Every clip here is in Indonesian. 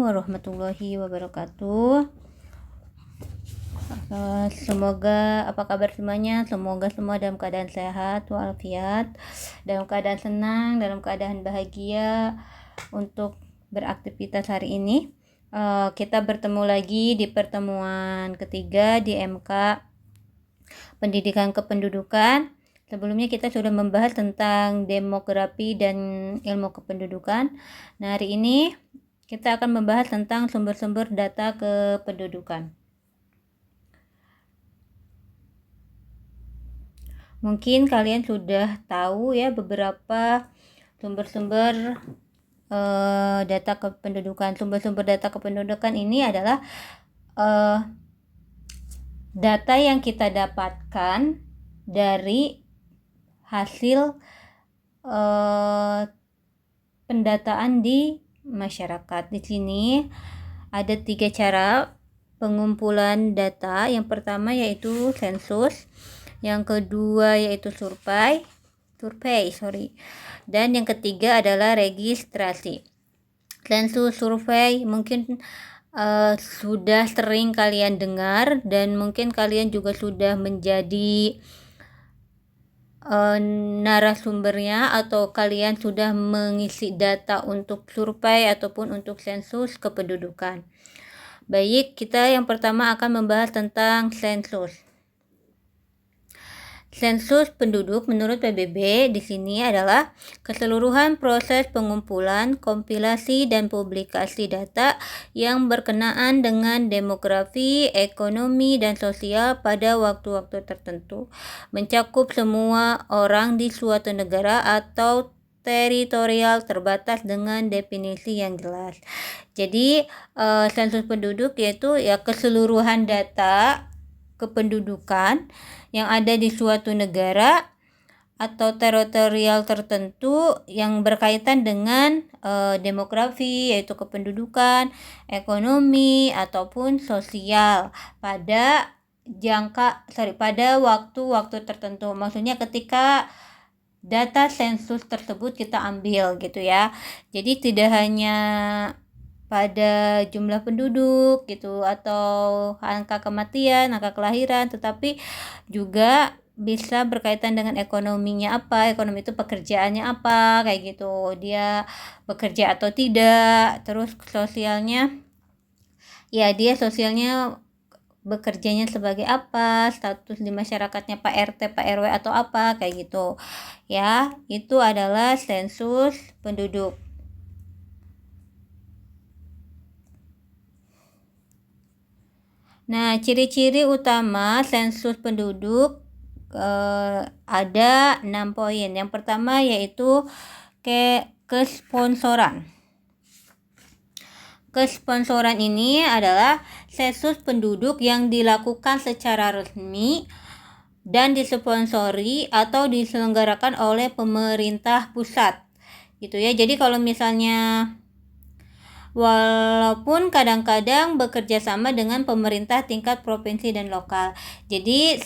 warahmatullahi wabarakatuh. Semoga apa kabar semuanya? Semoga semua dalam keadaan sehat walafiat, dalam keadaan senang, dalam keadaan bahagia untuk beraktivitas hari ini. Kita bertemu lagi di pertemuan ketiga di MK Pendidikan Kependudukan. Sebelumnya kita sudah membahas tentang demografi dan ilmu kependudukan. Nah, hari ini kita akan membahas tentang sumber-sumber data kependudukan. Mungkin kalian sudah tahu ya beberapa sumber-sumber data kependudukan. Sumber-sumber data kependudukan ini adalah data yang kita dapatkan dari hasil pendataan di masyarakat. Di sini ada 3 cara pengumpulan data. Yang pertama yaitu sensus, yang kedua yaitu survei, dan yang ketiga adalah registrasi. Sensus, survei mungkin sudah sering kalian dengar dan mungkin kalian juga sudah menjadi narasumbernya atau kalian sudah mengisi data untuk survei ataupun untuk sensus kependudukan. Baik, kita yang pertama akan membahas tentang sensus. Sensus penduduk menurut PBB di sini adalah keseluruhan proses pengumpulan, kompilasi, dan publikasi data yang berkenaan dengan demografi, ekonomi, dan sosial pada waktu-waktu tertentu, mencakup semua orang di suatu negara atau teritorial terbatas dengan definisi yang jelas. Jadi, sensus penduduk yaitu ya keseluruhan data kependudukan yang ada di suatu negara atau teritorial tertentu yang berkaitan dengan demografi yaitu kependudukan, ekonomi ataupun sosial pada waktu-waktu tertentu. Maksudnya ketika data sensus tersebut kita ambil gitu ya. Jadi tidak hanya pada jumlah penduduk gitu atau angka kematian, angka kelahiran, tetapi juga bisa berkaitan dengan ekonominya apa, ekonomi itu pekerjaannya apa, kayak gitu, dia bekerja atau tidak, terus sosialnya, ya dia sosialnya bekerjanya sebagai apa, status di masyarakatnya Pak RT, Pak RW atau apa, kayak gitu ya, itu adalah sensus penduduk. Nah, ciri-ciri utama sensus penduduk ada 6 poin. Yang pertama yaitu kesponsoran. Kesponsoran ini adalah sensus penduduk yang dilakukan secara resmi dan disponsori atau diselenggarakan oleh pemerintah pusat. Gitu ya. Jadi kalau misalnya walaupun kadang-kadang bekerja sama dengan pemerintah tingkat provinsi dan lokal. Jadi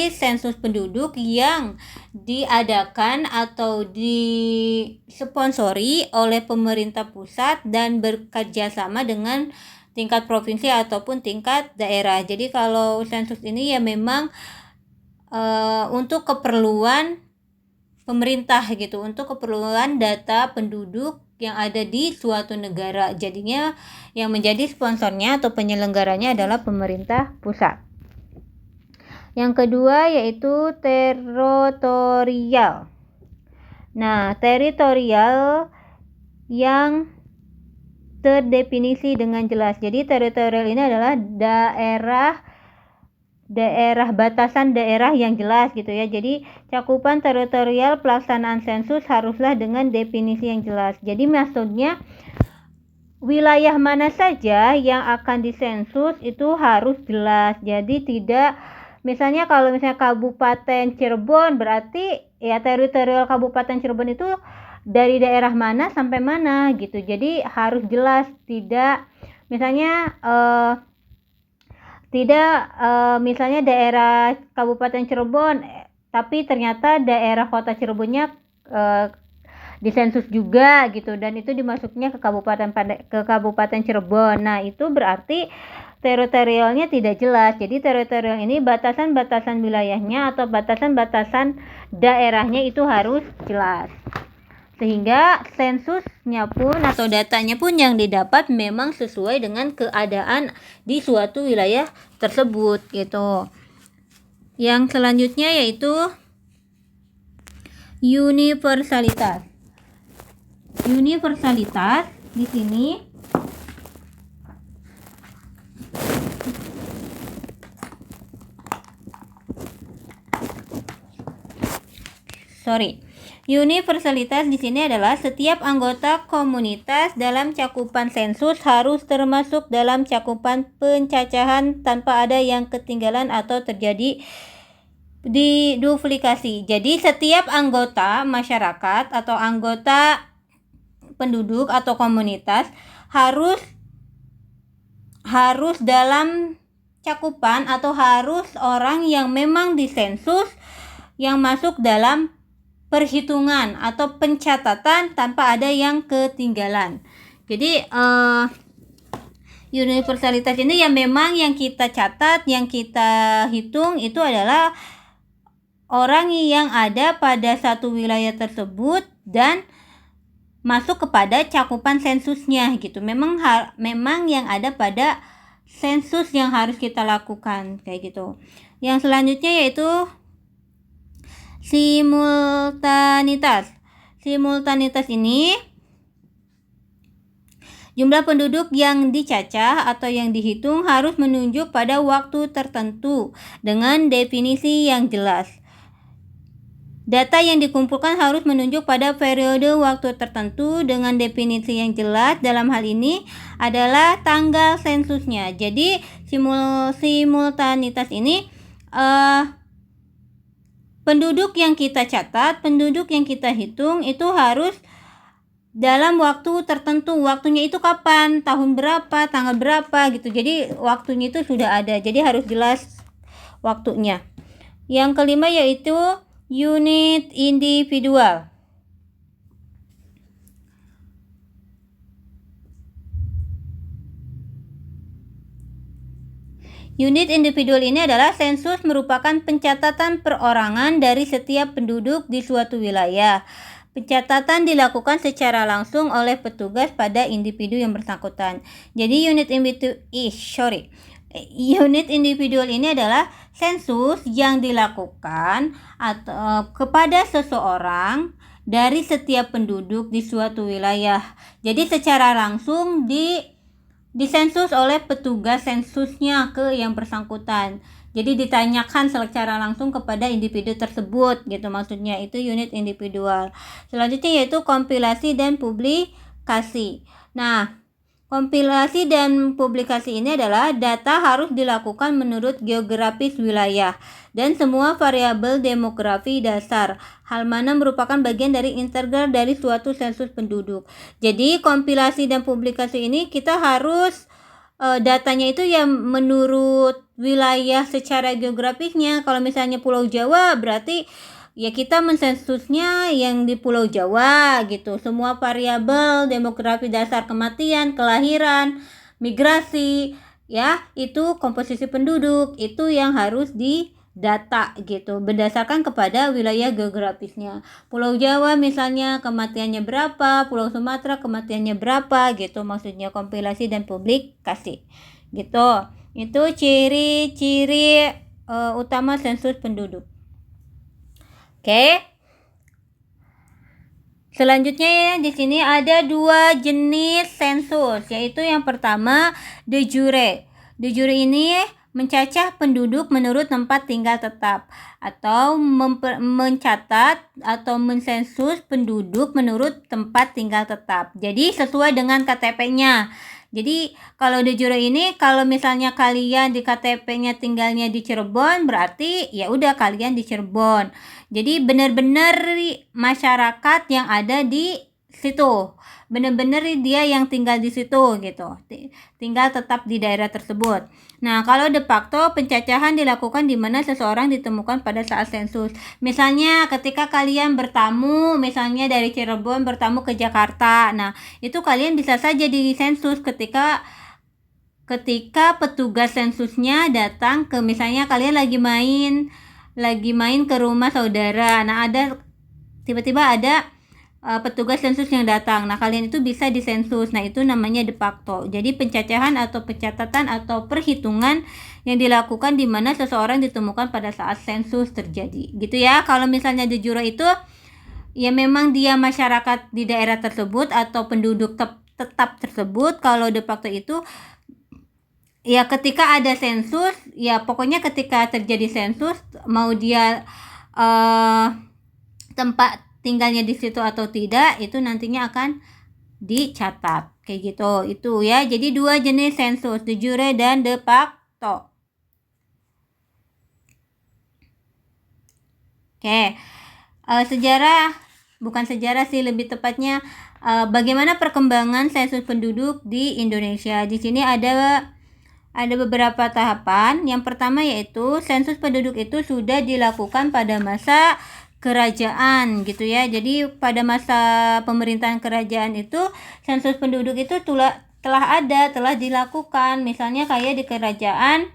sensus penduduk yang diadakan atau disponsori oleh pemerintah pusat dan bekerja sama dengan tingkat provinsi ataupun tingkat daerah. Jadi kalau sensus ini ya memang untuk keperluan pemerintah gitu, untuk keperluan data penduduk yang ada di suatu negara. Jadinya yang menjadi sponsornya atau penyelenggaranya adalah pemerintah pusat. Yang kedua yaitu teritorial. Nah, teritorial yang terdefinisi dengan jelas. Jadi teritorial ini adalah daerah batasan daerah yang jelas gitu ya. Jadi cakupan teritorial pelaksanaan sensus haruslah dengan definisi yang jelas. Jadi maksudnya wilayah mana saja yang akan disensus itu harus jelas. Jadi tidak misalnya kalau misalnya Kabupaten Cirebon berarti ya teritorial Kabupaten Cirebon itu dari daerah mana sampai mana gitu. Jadi harus jelas, tidak misalnya misalnya daerah Kabupaten Cirebon tapi ternyata daerah kota Cirebonnya disensus juga gitu, dan itu dimasuknya ke Kabupaten Cirebon. Nah, itu berarti teritorialnya tidak jelas. Jadi teritorial ini batasan-batasan wilayahnya atau batasan-batasan daerahnya itu harus jelas. Sehingga sensusnya pun atau datanya pun yang didapat memang sesuai dengan keadaan di suatu wilayah tersebut gitu. Yang selanjutnya yaitu universalitas. Universalitas di sini Universalitas di sini adalah setiap anggota komunitas dalam cakupan sensus harus termasuk dalam cakupan pencacahan tanpa ada yang ketinggalan atau terjadi duplikasi. Jadi setiap anggota masyarakat atau anggota penduduk atau komunitas harus dalam cakupan atau harus orang yang memang disensus yang masuk dalam perhitungan atau pencatatan tanpa ada yang ketinggalan. Jadi universalitas ini yang memang yang kita catat, yang kita hitung itu adalah orang yang ada pada satu wilayah tersebut dan masuk kepada cakupan sensusnya gitu. Memang yang ada pada sensus yang harus kita lakukan kayak gitu. Yang selanjutnya yaitu simultanitas. Simultanitas ini jumlah penduduk yang dicacah atau yang dihitung harus menunjuk pada waktu tertentu dengan definisi yang jelas. Data yang dikumpulkan harus menunjuk pada periode waktu tertentu dengan definisi yang jelas. Dalam hal ini adalah tanggal sensusnya. Jadi simultanitas ini penduduk yang kita catat, penduduk yang kita hitung itu harus dalam waktu tertentu. Waktunya itu kapan, tahun berapa, tanggal berapa gitu. Jadi waktunya itu sudah ada. Jadi harus jelas waktunya. Yang kelima yaitu unit individual. Unit individual ini adalah sensus merupakan pencatatan perorangan dari setiap penduduk di suatu wilayah. Pencatatan dilakukan secara langsung oleh petugas pada individu yang bersangkutan. Jadi unit individual ini adalah sensus yang dilakukan atau kepada seseorang dari setiap penduduk di suatu wilayah. Jadi secara langsung disensus oleh petugas sensusnya ke yang bersangkutan. Jadi ditanyakan secara langsung kepada individu tersebut gitu, maksudnya itu unit individual. Selanjutnya yaitu kompilasi dan publikasi. Nah, kompilasi dan publikasi ini adalah data harus dilakukan menurut geografis wilayah dan semua variabel demografi dasar, hal mana merupakan bagian dari integral dari suatu sensus penduduk. Jadi kompilasi dan publikasi ini kita harus datanya itu yang menurut wilayah secara geografisnya. Kalau misalnya Pulau Jawa berarti ya kita mensensusnya yang di Pulau Jawa gitu. Semua variabel demografi dasar, kematian, kelahiran, migrasi, ya itu komposisi penduduk itu yang harus didata gitu berdasarkan kepada wilayah geografisnya. Pulau Jawa misalnya kematiannya berapa, Pulau Sumatera kematiannya berapa gitu, maksudnya kompilasi dan publikasi gitu. Itu ciri-ciri utama sensus penduduk. Oke. Selanjutnya ya, di sini ada 2 jenis sensus, yaitu yang pertama de jure. De jure ini mencacah penduduk menurut tempat tinggal tetap atau mencatat atau mensensus penduduk menurut tempat tinggal tetap. Jadi sesuai dengan KTP-nya. Jadi kalau de jure ini kalau misalnya kalian di KTP-nya tinggalnya di Cirebon, berarti ya udah kalian di Cirebon. Jadi benar-benar masyarakat yang ada di situ. benar-benar dia yang tinggal di situ gitu, tinggal tetap di daerah tersebut. Nah, kalau de facto pencacahan dilakukan di mana seseorang ditemukan pada saat sensus. Misalnya ketika kalian bertamu, misalnya dari Cirebon bertamu ke Jakarta. Nah, itu kalian bisa saja di sensus ketika petugas sensusnya datang ke, misalnya kalian lagi main ke rumah saudara. Nah, tiba-tiba ada petugas sensus yang datang. Nah, kalian itu bisa disensus. Nah, itu namanya de facto. Jadi pencacahan atau pencatatan atau perhitungan yang dilakukan di mana seseorang ditemukan pada saat sensus terjadi. Gitu ya. Kalau misalnya de jure itu ya memang dia masyarakat di daerah tersebut atau penduduk tetap tersebut. Kalau de facto itu ya ketika ada sensus, ya pokoknya ketika terjadi sensus, mau dia tempat tinggalnya di situ atau tidak, itu nantinya akan dicatat kayak gitu. Itu ya, jadi 2 jenis sensus, de jure dan de facto. Oke, bukan sejarah sih, lebih tepatnya bagaimana perkembangan sensus penduduk di Indonesia. Di sini ada beberapa tahapan. Yang pertama yaitu sensus penduduk itu sudah dilakukan pada masa kerajaan gitu ya. Jadi pada masa pemerintahan kerajaan itu sensus penduduk itu telah dilakukan. Misalnya kayak di kerajaan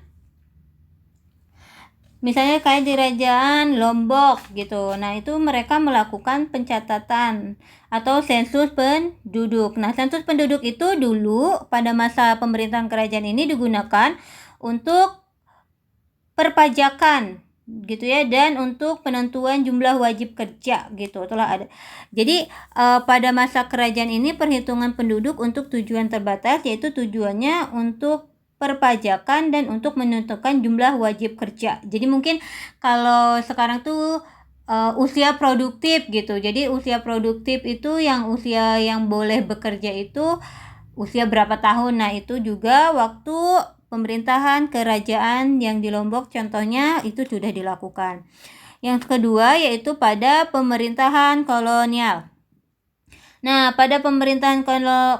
Lombok gitu. Nah, itu mereka melakukan pencatatan atau sensus penduduk. Nah, sensus penduduk itu dulu pada masa pemerintahan kerajaan ini digunakan untuk perpajakan gitu ya, dan untuk penentuan jumlah wajib kerja gitu telah ada. Jadi pada masa kerajaan ini perhitungan penduduk untuk tujuan terbatas, yaitu tujuannya untuk perpajakan dan untuk menentukan jumlah wajib kerja. Jadi mungkin kalau sekarang tuh usia produktif gitu. Jadi usia produktif itu usia yang boleh bekerja itu usia berapa tahun. Nah, itu juga waktu pemerintahan kerajaan yang di Lombok contohnya itu sudah dilakukan. Yang kedua yaitu pada pemerintahan kolonial. Nah, pada pemerintahan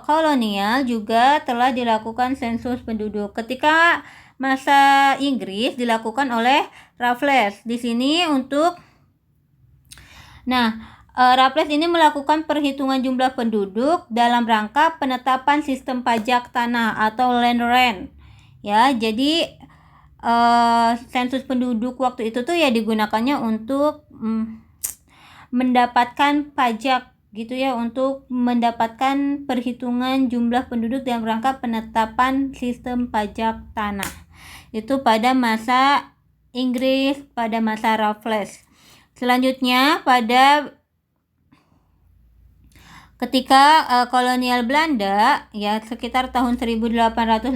kolonial juga telah dilakukan sensus penduduk. Ketika masa Inggris dilakukan oleh Raffles. Di sini Raffles ini melakukan perhitungan jumlah penduduk dalam rangka penetapan sistem pajak tanah atau land rent. Ya, jadi sensus penduduk waktu itu tuh ya digunakannya untuk mendapatkan pajak gitu ya, untuk mendapatkan perhitungan jumlah penduduk dalam rangka penetapan sistem pajak tanah. Itu pada masa Inggris, pada masa Raffles. Selanjutnya pada ketika kolonial Belanda ya sekitar tahun 1880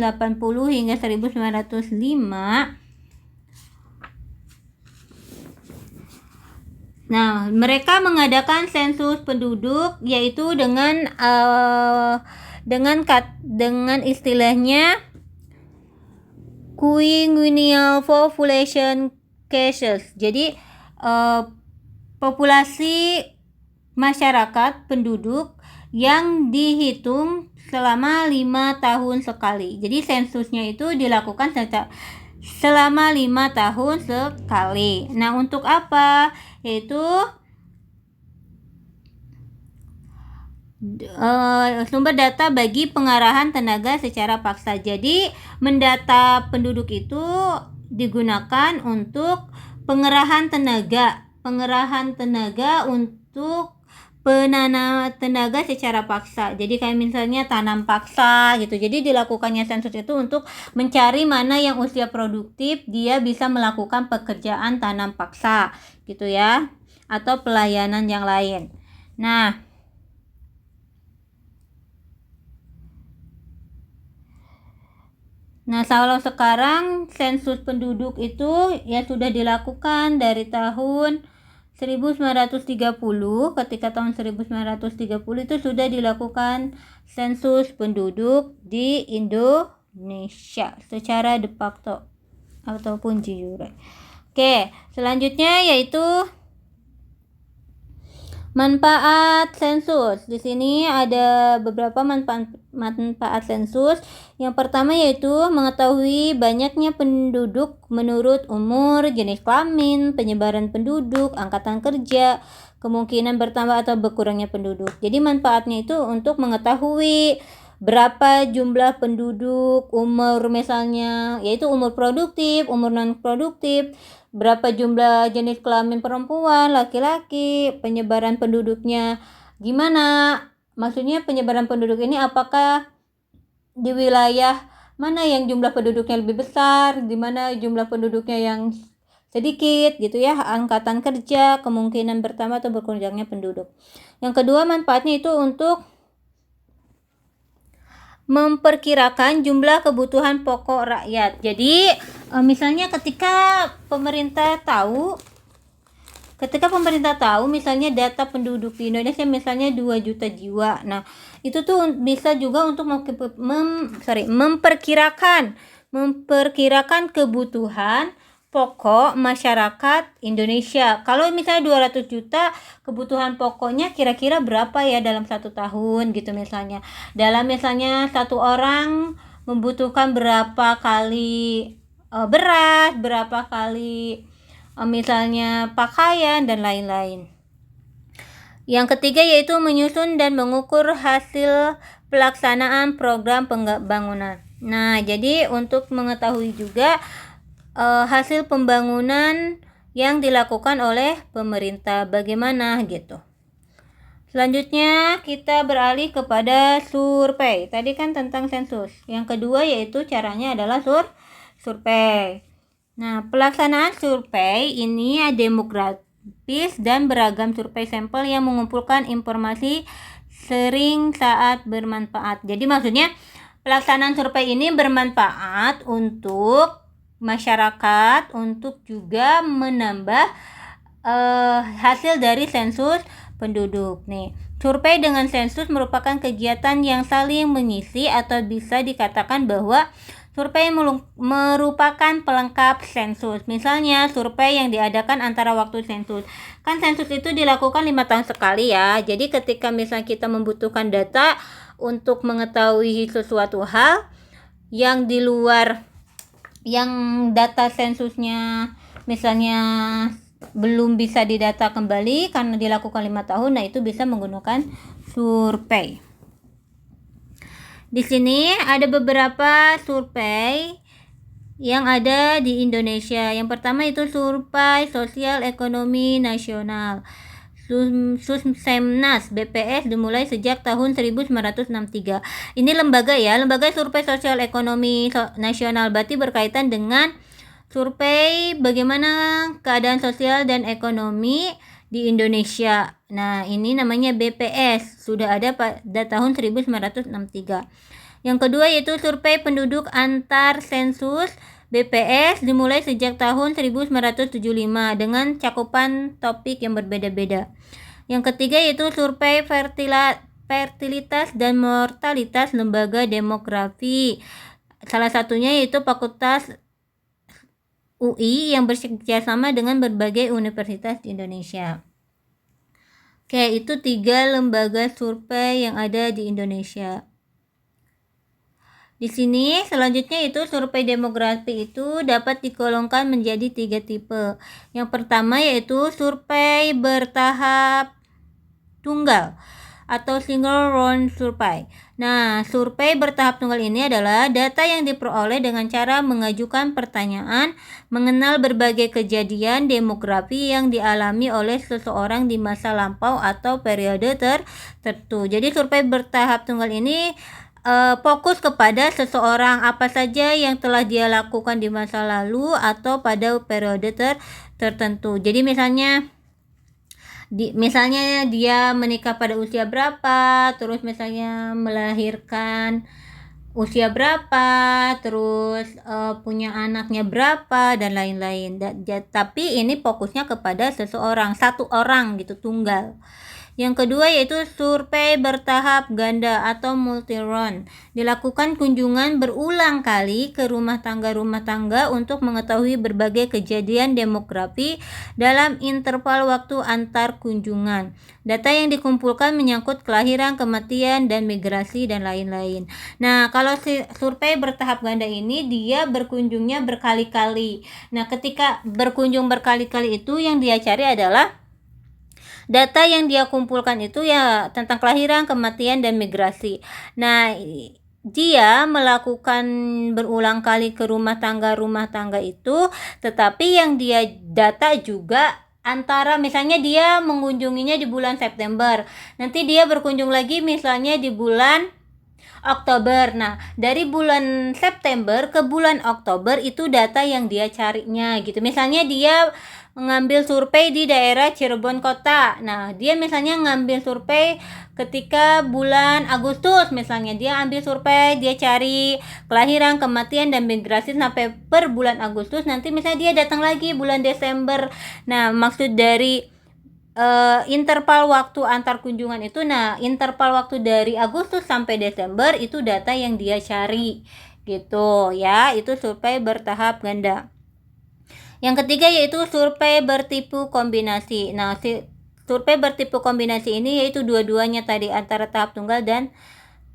hingga 1905. Nah, mereka mengadakan sensus penduduk yaitu dengan istilahnya quinquennial population cases. Jadi populasi masyarakat penduduk yang dihitung selama 5 tahun sekali. Jadi sensusnya itu dilakukan selama 5 tahun sekali. Nah, untuk apa? Yaitu sumber data bagi pengarahan tenaga secara paksa. Jadi mendata penduduk itu digunakan untuk pengerahan tenaga untuk penanam tenaga secara paksa. Jadi kayak misalnya tanam paksa gitu. Jadi dilakukannya sensus itu untuk mencari mana yang usia produktif, dia bisa melakukan pekerjaan tanam paksa gitu ya, atau pelayanan yang lain. Nah, kalau sekarang sensus penduduk itu ya sudah dilakukan dari tahun 1930. Ketika tahun 1930 itu sudah dilakukan sensus penduduk di Indonesia secara de facto ataupun de jure. Oke, selanjutnya yaitu Manfaat sensus. Di sini ada beberapa manfaat sensus. Yang pertama yaitu mengetahui banyaknya penduduk menurut umur, jenis kelamin, penyebaran penduduk, angkatan kerja, kemungkinan bertambah atau berkurangnya penduduk. Jadi manfaatnya itu untuk mengetahui berapa jumlah penduduk, umur misalnya, yaitu umur produktif, umur non produktif, berapa jumlah jenis kelamin perempuan, laki-laki, penyebaran penduduknya gimana. Maksudnya penyebaran penduduk ini apakah di wilayah mana yang jumlah penduduknya lebih besar, di mana jumlah penduduknya yang sedikit gitu ya, angkatan kerja, kemungkinan bertambah atau berkurangnya penduduk. Yang kedua manfaatnya itu untuk memperkirakan jumlah kebutuhan pokok rakyat. Jadi misalnya ketika pemerintah tahu misalnya data penduduk di Indonesia misalnya 2 juta jiwa. Nah, itu tuh bisa juga untuk memperkirakan kebutuhan pokok masyarakat Indonesia. Kalau misalnya 200 juta, kebutuhan pokoknya kira-kira berapa ya dalam 1 tahun gitu misalnya. Dalam misalnya 1 orang membutuhkan berapa kali beras, berapa kali misalnya pakaian dan lain-lain. Yang ketiga yaitu menyusun dan mengukur hasil pelaksanaan program pembangunan. Nah, jadi untuk mengetahui juga hasil pembangunan yang dilakukan oleh pemerintah bagaimana gitu. Selanjutnya kita beralih kepada survei. Tadi kan tentang sensus. Yang kedua yaitu caranya adalah survei. Nah, pelaksanaan survei ini demografis dan beragam survei sampel yang mengumpulkan informasi sering saat bermanfaat. Jadi maksudnya pelaksanaan survei ini bermanfaat untuk masyarakat untuk juga menambah hasil dari sensus penduduk nih. Survei dengan sensus merupakan kegiatan yang saling mengisi atau bisa dikatakan bahwa survei merupakan pelengkap sensus. Misalnya survei yang diadakan antara waktu sensus. Kan sensus itu dilakukan 5 tahun sekali ya. Jadi ketika misalnya kita membutuhkan data untuk mengetahui sesuatu hal yang di luar yang data sensusnya misalnya belum bisa didata kembali karena dilakukan 5 tahun, nah itu bisa menggunakan survei. Di sini ada beberapa survei yang ada di Indonesia. Yang pertama itu survei sosial ekonomi nasional. Sussemnas BPS dimulai sejak tahun 1963. Ini lembaga survei sosial ekonomi nasional, berarti berkaitan dengan survei bagaimana keadaan sosial dan ekonomi di Indonesia. Nah, ini namanya BPS, sudah ada pada tahun 1963. Yang kedua yaitu survei penduduk antar sensus BPS dimulai sejak tahun 1975 dengan cakupan topik yang berbeda-beda. Yang ketiga yaitu survei fertilitas dan mortalitas lembaga demografi. Salah satunya yaitu Fakultas UI yang bekerjasama dengan berbagai universitas di Indonesia. Oke, itu 3 lembaga survei yang ada di Indonesia. Di sini selanjutnya itu survei demografi itu dapat digolongkan menjadi 3 tipe. Yang pertama yaitu survei bertahap tunggal atau single round survey. Nah, survei bertahap tunggal ini adalah data yang diperoleh dengan cara mengajukan pertanyaan mengenal berbagai kejadian demografi yang dialami oleh seseorang di masa lampau atau periode tertentu. Jadi survei bertahap tunggal ini fokus kepada seseorang, apa saja yang telah dia lakukan di masa lalu atau pada periode tertentu. Jadi misalnya dia menikah pada usia berapa, terus misalnya melahirkan usia berapa, terus punya anaknya berapa dan lain-lain. Tapi ini fokusnya kepada seseorang, 1 orang gitu, tunggal. Yang kedua yaitu survei bertahap ganda atau multi-round. Dilakukan kunjungan berulang kali ke rumah tangga untuk mengetahui berbagai kejadian demografi dalam interval waktu antar kunjungan. Data yang dikumpulkan menyangkut kelahiran, kematian, dan migrasi, dan lain-lain. Nah, kalau survei bertahap ganda ini dia berkunjungnya berkali-kali. Nah, ketika berkunjung berkali-kali itu yang dia cari adalah data yang dia kumpulkan itu ya tentang kelahiran, kematian, dan migrasi. Nah, dia melakukan berulang kali ke rumah tangga itu, tetapi yang dia data juga antara misalnya dia mengunjunginya di bulan September, nanti dia berkunjung lagi misalnya di bulan Oktober. Nah, dari bulan September ke bulan Oktober itu data yang dia carinya gitu. Misalnya dia mengambil survei di daerah Cirebon Kota. Nah, dia misalnya ngambil survei ketika bulan Agustus, misalnya dia ambil survei, dia cari kelahiran, kematian, dan migrasi sampai per bulan Agustus. Nanti misalnya dia datang lagi bulan Desember. Nah, maksud dari interval waktu antar kunjungan itu, nah interval waktu dari Agustus sampai Desember itu data yang dia cari gitu ya. Itu survei bertahap ganda. Yang ketiga yaitu survei bertipe kombinasi. Nah, survei bertipe kombinasi ini yaitu dua-duanya tadi, antara tahap tunggal dan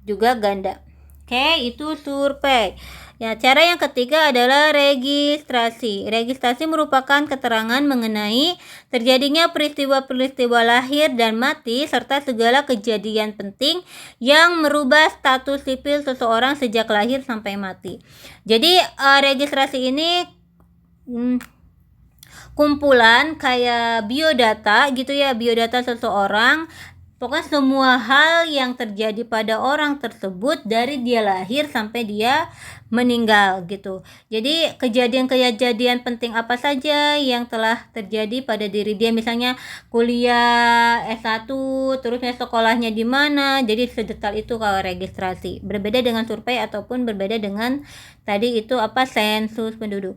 juga ganda. Oke, itu survei. Ya, cara yang ketiga adalah registrasi. Registrasi merupakan keterangan mengenai terjadinya peristiwa-peristiwa lahir dan mati serta segala kejadian penting yang merubah status sipil seseorang sejak lahir sampai mati. Jadi registrasi ini kumpulan kayak biodata gitu ya, biodata seseorang. Pokoknya semua hal yang terjadi pada orang tersebut dari dia lahir sampai dia meninggal gitu. Jadi kejadian-kejadian penting apa saja yang telah terjadi pada diri dia, misalnya kuliah S1, terusnya sekolahnya di mana. Jadi sedetail itu kalau registrasi. Berbeda dengan survei ataupun berbeda dengan tadi itu sensus penduduk.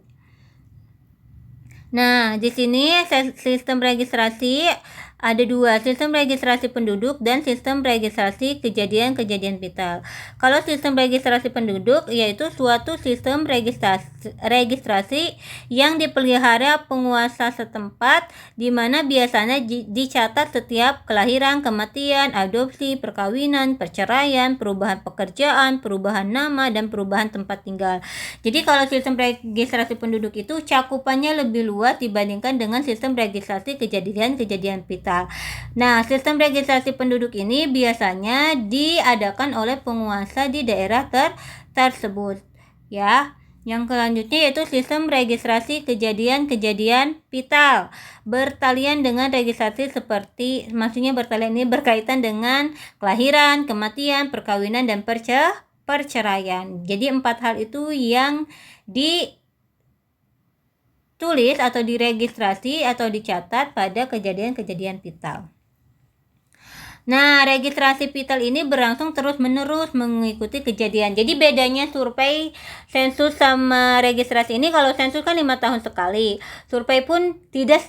Nah, di sini sistem registrasi ada dua, sistem registrasi penduduk dan sistem registrasi kejadian-kejadian vital. Kalau sistem registrasi penduduk yaitu suatu sistem registrasi yang dipelihara penguasa setempat, di mana biasanya dicatat setiap kelahiran, kematian, adopsi, perkawinan, perceraian, perubahan pekerjaan, perubahan nama, dan perubahan tempat tinggal. Jadi kalau sistem registrasi penduduk itu cakupannya lebih luas dibandingkan dengan sistem registrasi kejadian-kejadian vital. Nah, sistem registrasi penduduk ini biasanya diadakan oleh penguasa di daerah tersebut ya. Yang selanjutnya yaitu sistem registrasi kejadian-kejadian vital. Bertalian dengan registrasi maksudnya bertalian ini berkaitan dengan kelahiran, kematian, perkawinan, dan perceraian. Jadi 4 hal itu yang ditulis atau diregistrasi atau dicatat pada kejadian-kejadian vital. Nah, registrasi vital ini berlangsung terus-menerus mengikuti kejadian. Jadi bedanya survei, sensus sama registrasi ini, kalau sensus kan 5 tahun sekali. Survei pun tidak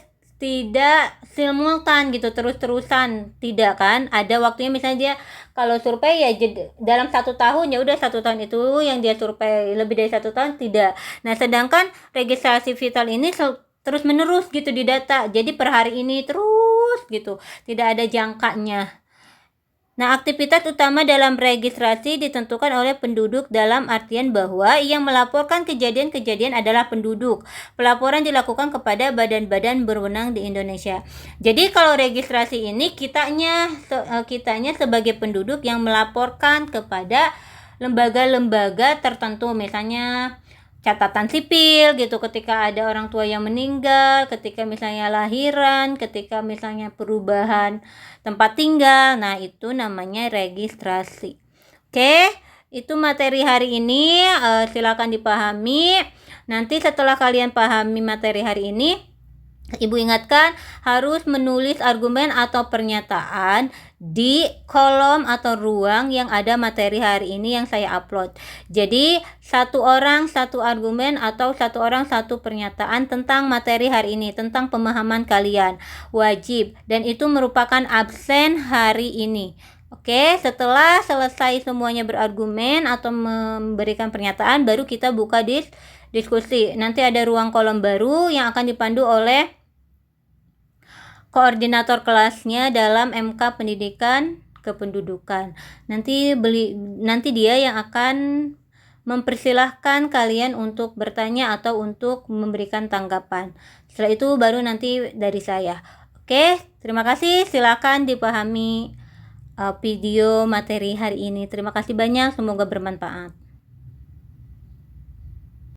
simultan gitu, terus-terusan, tidak kan. Ada waktunya, misalnya dia kalau survei ya dalam 1 tahun, ya udah 1 tahun itu yang dia survei, lebih dari 1 tahun tidak. Nah, sedangkan registrasi vital ini terus menerus gitu di data, jadi per hari ini terus gitu, tidak ada jangkanya. Nah, aktivitas utama dalam registrasi ditentukan oleh penduduk dalam artian bahwa yang melaporkan kejadian-kejadian adalah penduduk. Pelaporan dilakukan kepada badan-badan berwenang di Indonesia. Jadi kalau registrasi ini kitanya sebagai penduduk yang melaporkan kepada lembaga-lembaga tertentu, misalnya catatan sipil gitu ketika ada orang tua yang meninggal, ketika misalnya lahiran, ketika misalnya perubahan tempat tinggal. Nah, itu namanya registrasi. Oke, itu materi hari ini, silakan dipahami. Nanti setelah kalian pahami materi hari ini, Ibu ingatkan harus menulis argumen atau pernyataan di kolom atau ruang yang ada materi hari ini yang saya upload. Jadi satu orang satu argumen atau satu orang satu pernyataan tentang materi hari ini, tentang pemahaman kalian. Wajib, dan itu merupakan absen hari ini. Oke, setelah selesai semuanya berargumen atau memberikan pernyataan, baru kita buka diskusi. Nanti ada ruang kolom baru yang akan dipandu oleh koordinator kelasnya dalam MK Pendidikan Kependudukan. Nanti dia yang akan mempersilahkan kalian untuk bertanya atau untuk memberikan tanggapan. Setelah itu baru nanti dari saya. Oke, terima kasih. Silakan dipahami video materi hari ini. Terima kasih banyak, semoga bermanfaat.